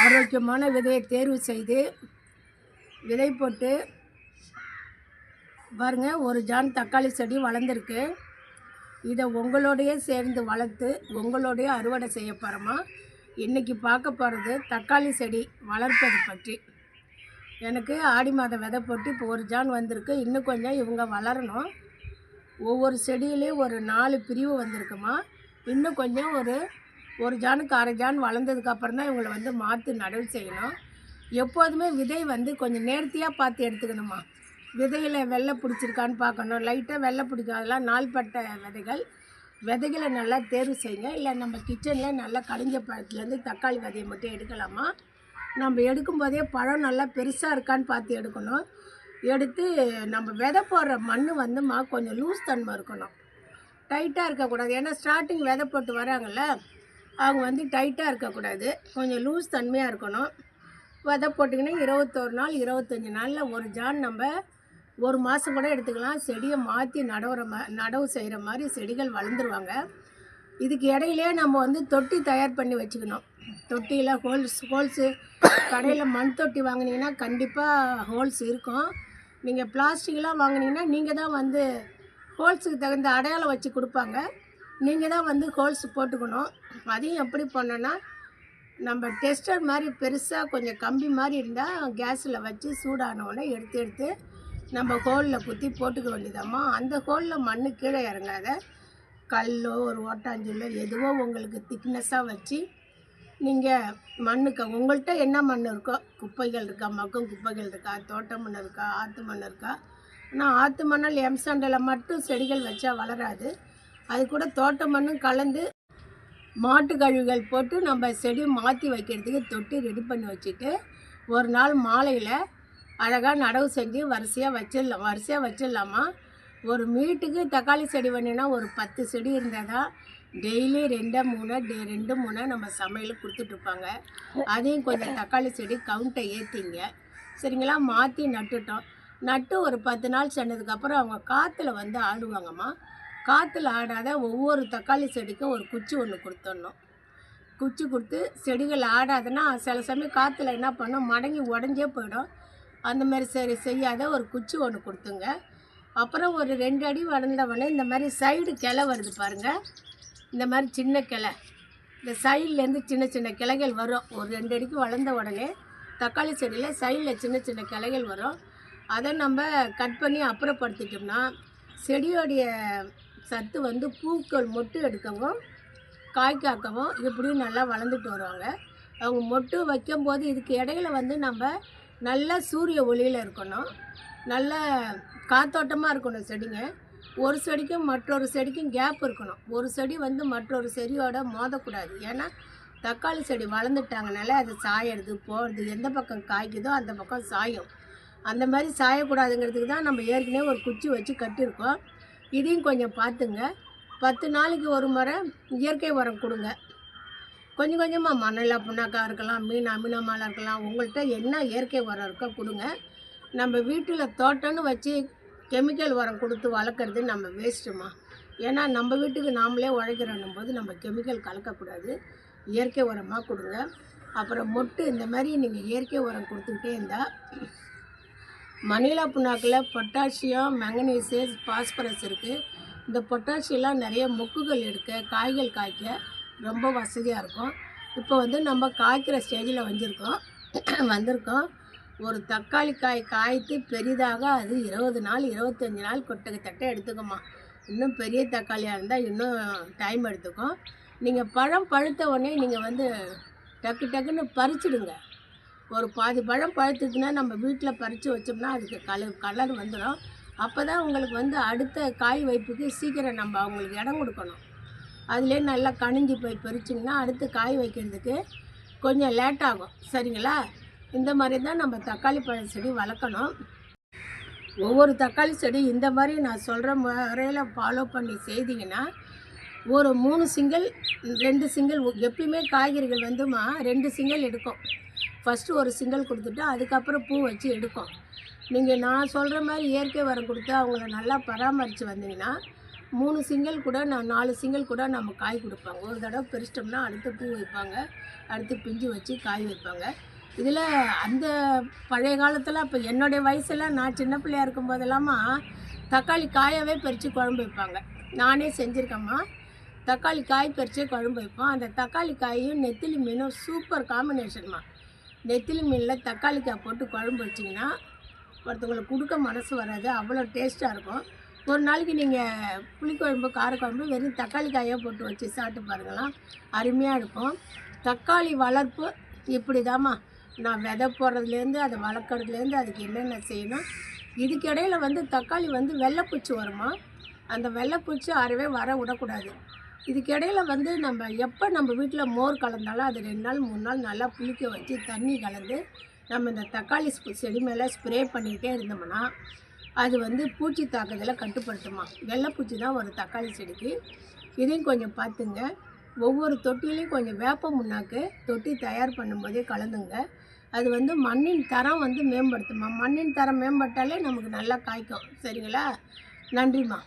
ஆரோக்கியமான விதையை தேர்வு செய்து விதை போட்டு பாருங்கள். ஒரு ஜான் தக்காளி செடி வளர்ந்துருக்கு. இதை உங்களோடையே சேர்ந்து வளர்த்து உங்களோடையே அறுவடை செய்ய போகிறோமா. இன்றைக்கி பார்க்க போகிறது தக்காளி செடி வளர்ப்பது பற்றி. எனக்கு ஆடி மாதம் விதை போட்டு இப்போ ஒரு ஜான் வந்திருக்கு. இன்னும் கொஞ்சம் இவங்க வளரணும். ஒவ்வொரு செடியிலையும் ஒரு 4 பிரிவு வந்திருக்குமா. இன்னும் கொஞ்சம் ஒரு ஜானுக்கு அரை ஜான் வளர்ந்ததுக்கப்புறம் தான் இவங்களை வந்து மாற்றி நடவு செய்யணும். எப்போதுமே விதை வந்து கொஞ்சம் நேர்த்தியாக பார்த்து எடுத்துக்கணுமா. விதையில் வெள்ளை பிடிச்சிருக்கான்னு பார்க்கணும். லைட்டாக வெள்ளை பிடிக்கும். அதெல்லாம் நாள்பட்ட விதைகளை நல்லா தேர்வு செய்யுங்க. இல்லை நம்ம கிச்சனில் நல்லா கடிஞ்ச பழத்துலேருந்து தக்காளி விதையை மட்டும் எடுக்கலாமா. நம்ம எடுக்கும்போதே பழம் நல்லா பெருசாக இருக்கான்னு பார்த்து எடுக்கணும். எடுத்து நம்ம விதை போடுற மண் வந்துமா கொஞ்சம் லூஸ் தன்மை இருக்கணும். டைட்டாக இருக்கக்கூடாது. ஏன்னா ஸ்டார்டிங் விதை போட்டு வராங்கள்ல, அவங்க வந்து டைட்டாக இருக்கக்கூடாது. கொஞ்சம் லூஸ் தன்மையாக இருக்கணும். விதை போட்டிங்கன்னா 21 நாள் 25 நாளில் ஒரு ஜான் நம்ம ஒரு மாதம் கூட எடுத்துக்கலாம். செடியை மாற்றி நடவு செய்கிற மாதிரி செடிகள் வளர்ந்துருவாங்க. இதுக்கு இடையிலே நம்ம வந்து தொட்டி தயார் பண்ணி வச்சுக்கணும். தொட்டியில் ஹோல்ஸு கடையில் மண் தொட்டி வாங்கினீங்கன்னா கண்டிப்பாக ஹோல்ஸ் இருக்கும். நீங்கள் பிளாஸ்டிக்லாம் வாங்கினீங்கன்னா நீங்கள் தான் வந்து ஹோல்ஸுக்கு தகுந்த அடையாளம் வச்சு கொடுப்பாங்க. நீங்கள் தான் வந்து ஹோல்ஸ் போட்டுக்கணும். அதையும் எப்படி பண்ணோன்னா, நம்ம டெஸ்டர் மாதிரி பெருசாக கொஞ்சம் கம்பி மாதிரி இருந்தால் கேஸில் வச்சு சூடானோடனே எடுத்து நம்ம ஹோலில் குத்தி போட்டுக்க வேண்டியதாம்மா. அந்த ஹோலில் மண் கீழே இறங்காத கல்லோ ஒரு ஓட்டாஞ்சலோ எதுவோ உங்களுக்கு திக்னஸாக வச்சு நீங்கள் மண்ணுக்கு உங்கள்கிட்ட என்ன மண் இருக்கோ, குப்பைகள் இருக்கா, மக்கும் குப்பைகள் இருக்கா, தோட்ட மண் இருக்கா, ஆற்று மண் இருக்கா. ஆனால் ஆற்று மண்ணில் எம்சாண்டில் மட்டும் செடிகள் வச்சா வளராது. அது கூட தோட்ட மண்ணும் கலந்து மாட்டு கழிவுகள் போட்டு நம்ம செடி மாற்றி வைக்கிறதுக்கு தொட்டி ரெடி பண்ணி வச்சுட்டு ஒரு நாள் மாலையில் அழகாக நடவு செஞ்சு வரிசையாக வச்சிடலாமா. ஒரு மீட்டுக்கு தக்காளி செடி வேணுன்னா ஒரு 10 செடி இருந்தால் தான் டெய்லி 2-3 நம்ம சமையலுக்கு கொடுத்துட்ருப்பாங்க. அதையும் கொஞ்சம் தக்காளி செடி கவுண்ட்டை ஏற்றிங்க. சரிங்களா. மாற்றி நட்டு ஒரு 10 நாள் சென்னதுக்கப்புறம் அவங்க காற்றுல வந்து ஆடுவாங்கம்மா. காற்றுல ஆடாத ஒவ்வொரு தக்காளி செடிக்கும் ஒரு குச்சி ஒன்று கொடுத்துடணும். குச்சி கொடுத்து செடிகள் ஆடாதுன்னா சில சமயம் காற்றுல என்ன பண்ணும், மடங்கி உடஞ்சே போயிடும். அந்தமாதிரி செய்யாத ஒரு குச்சி ஒன்று கொடுத்துங்க. அப்புறம் ஒரு 2 அடி வளர்ந்தவொடனே இந்த மாதிரி சைடு கிளை வருது பாருங்கள். இந்த மாதிரி சின்ன கிளை, இந்த சைட்லேருந்து சின்ன கிளைகள் வரும். ஒரு 2 அடிக்கு வளர்ந்த உடனே தக்காளி செடியில் சைடில் சின்ன கிளைகள் வரும். அதை நம்ம கட் பண்ணி அப்புறப்படுத்திட்டோம்னா செடியோடைய சத்து வந்து பூக்கள் மொட்டு எடுக்கவும் காய் காக்கவும் இப்படியும் நல்லா வளர்ந்துட்டு வருவாங்க. அவங்க மொட்டு வைக்கும்போது இதுக்கு இடையில வந்து நம்ம நல்ல சூரிய ஒளியில் இருக்கணும். நல்ல காத்தோட்டமாக இருக்கணும் செடிங்க. ஒரு செடிக்கும் மற்றொரு செடிக்கும் கேப் இருக்கணும். ஒரு செடி வந்து மற்றொரு செடியோட மோதக்கூடாது. ஏன்னா தக்காளி செடி வளர்ந்துட்டாங்கனால அது சாயறது போகிறது, எந்த பக்கம் காய்க்குதோ அந்த பக்கம் சாயும். அந்த மாதிரி சாயக்கூடாதுங்கிறதுக்கு தான் நம்ம ஏற்கனவே ஒரு குச்சி வச்சு கட்டியிருக்கோம். இதையும் கொஞ்சம் பார்த்துங்க. 10 நாளைக்கு ஒரு முறை இயற்கை உரம் கொடுங்க. கொஞ்சம் கொஞ்சமாக மணலா புண்ணாக்கா இருக்கலாம், அமினோமாலாக இருக்கலாம். உங்கள்கிட்ட என்ன இயற்கை உரம் இருக்கோ கொடுங்க. நம்ம வீட்டில் தோட்டம்னு வச்சு கெமிக்கல் உரம் கொடுத்து வளர்க்குறது நம்ம வேஸ்ட்டுமா. ஏன்னா நம்ம வீட்டுக்கு நாமளே உழைக்கிறோன்னும் போது நம்ம கெமிக்கல் கலக்கக்கூடாது. இயற்கை உரமாக கொடுங்க. அப்புறம் மொட்டு இந்த மாதிரி நீங்கள் இயற்கை உரம் கொடுத்துக்கிட்டே இருந்தால் மணிலா புண்ணாக்கில் பொட்டாசியம், மேங்கனீஸு, பாஸ்பரஸ் இருக்குது. இந்த பொட்டாசியம்லாம் நிறைய மொக்குகள் எடுக்க, காய்கள் காய்க்க ரொம்ப வசதியாக இருக்கும். இப்போ வந்து நம்ம காய்க்கிற ஸ்டேஜில் வந்திருக்கோம். ஒரு தக்காளி காய்த்து பெரிதாக அது 20 நாள் 25 நாள் கொட்டத்தட்ட எடுத்துக்கோமா. இன்னும் பெரிய தக்காளியாக இருந்தால் இன்னும் டைம் எடுத்துக்கும். நீங்கள் பழம் பழுத்த உடனே நீங்கள் வந்து டக்குன்னு பறிச்சிடுங்க. ஒரு பாதி பழம் பழுத்துக்குன்னா நம்ம வீட்டில் பறித்து வச்சோம்னா அதுக்கு கலர் வந்துடும். அப்போ தான் உங்களுக்கு வந்து அடுத்த காய் வைப்புக்கு சீக்கிரம் நம்ம அவங்களுக்கு இடம் கொடுக்கணும். அதிலே நல்லா கனிஞ்சி போய் பறிச்சிங்கன்னா அடுத்து காய் வைக்கிறதுக்கு கொஞ்சம் லேட் ஆகும். சரிங்களா. இந்த மாதிரி தான் நம்ம தக்காளி பழ செடி வளர்க்கணும். ஒவ்வொரு தக்காளி செடி இந்த மாதிரி நான் சொல்கிற முறையில் ஃபாலோ பண்ணி செய்திங்கன்னா ஒரு 3 சிங்கிள் 2 சிங்கிள் எப்பயுமே காய்கறிகள் வந்துமா 2 சிங்கிள் எடுக்கும். ஃபஸ்ட்டு ஒரு சிங்கிள் கொடுத்துட்டு அதுக்கப்புறம் பூ வச்சு எடுக்கும். நீங்கள் நான் சொல்கிற மாதிரி இயற்கை உரம் கொடுத்து அவங்கள நல்லா பராமரித்து வந்தீங்கன்னா 3 சிங்கிள் கூட நான் 4 சிங்கிள் கூட நம்ம காய் கொடுப்பாங்க. ஒரு தடவை பறிச்சிட்டோம்னா அடுத்து பூ வைப்பாங்க, அடுத்து பிஞ்சு வச்சு காய் வைப்பாங்க. இதில் அந்த பழைய காலத்தில் இப்போ என்னுடைய வயசில் நான் சின்ன பிள்ளையா இருக்கும்போதெல்லாமா தக்காளி காயாகவே பறித்து குழம்பு வைப்பாங்க. நானே செஞ்சுருக்கேம்மா. தக்காளி காய் பறித்து குழம்பு வைப்போம். அந்த தக்காளி காயும் நெத்திலி மீனும் சூப்பர் காம்பினேஷன்மா. நெத்திலி மீனில் தக்காளி காய் போட்டு குழம்பு வச்சிங்கன்னா ஒருத்தவங்களுக்கு கொடுக்க மனசு வராது, அவ்வளோ டேஸ்ட்டாக இருக்கும். ஒரு நாளைக்கு நீங்கள் புளிக்குழம்பு காரக்குழம்பு வெறும் தக்காளி காயாக போட்டு வச்சு சாப்பிட்டு பாருங்களாம், அருமையாக இருக்கும். தக்காளி வளர்ப்பு இப்படி தாம்மா. நான் விதை போடுறதுலேருந்து அதை வளர்க்குறதுலேருந்து அதுக்கு என்னென்ன செய்யணும். இதுக்கு இடையில தக்காளி வெள்ளைப்பூச்சி வருமா, அந்த வெள்ளைப்பூச்சி அறவே வர விடக்கூடாது. இதுக்கு இடையில நம்ம வீட்டில் மோர் கலந்தாலும் அது 2 நாள் 3 நாள் நல்லா புளிக்க வச்சு தண்ணி கலந்து நம்ம இந்த தக்காளி செடி மேலே ஸ்ப்ரே பண்ணிக்கிட்டே இருந்தோம்னா அது பூச்சி தாக்குதலை கட்டுப்படுத்துமா. வெள்ளைப்பூச்சி தான் ஒரு தக்காளி செடிக்கு. இதையும் கொஞ்சம் பார்த்துங்க. ஒவ்வொரு தொட்டிலையும் கொஞ்சம் வேப்ப முன்னாக்கு தொட்டி தயார் பண்ணும்போதே கலந்துங்க. அது மண்ணின் தரம் மேம்படுத்துமா. மண்ணின் தரம் மேம்பட்டாலே நமக்கு நல்லா காய்க்கும். சரிங்களா? நன்றிம்மா.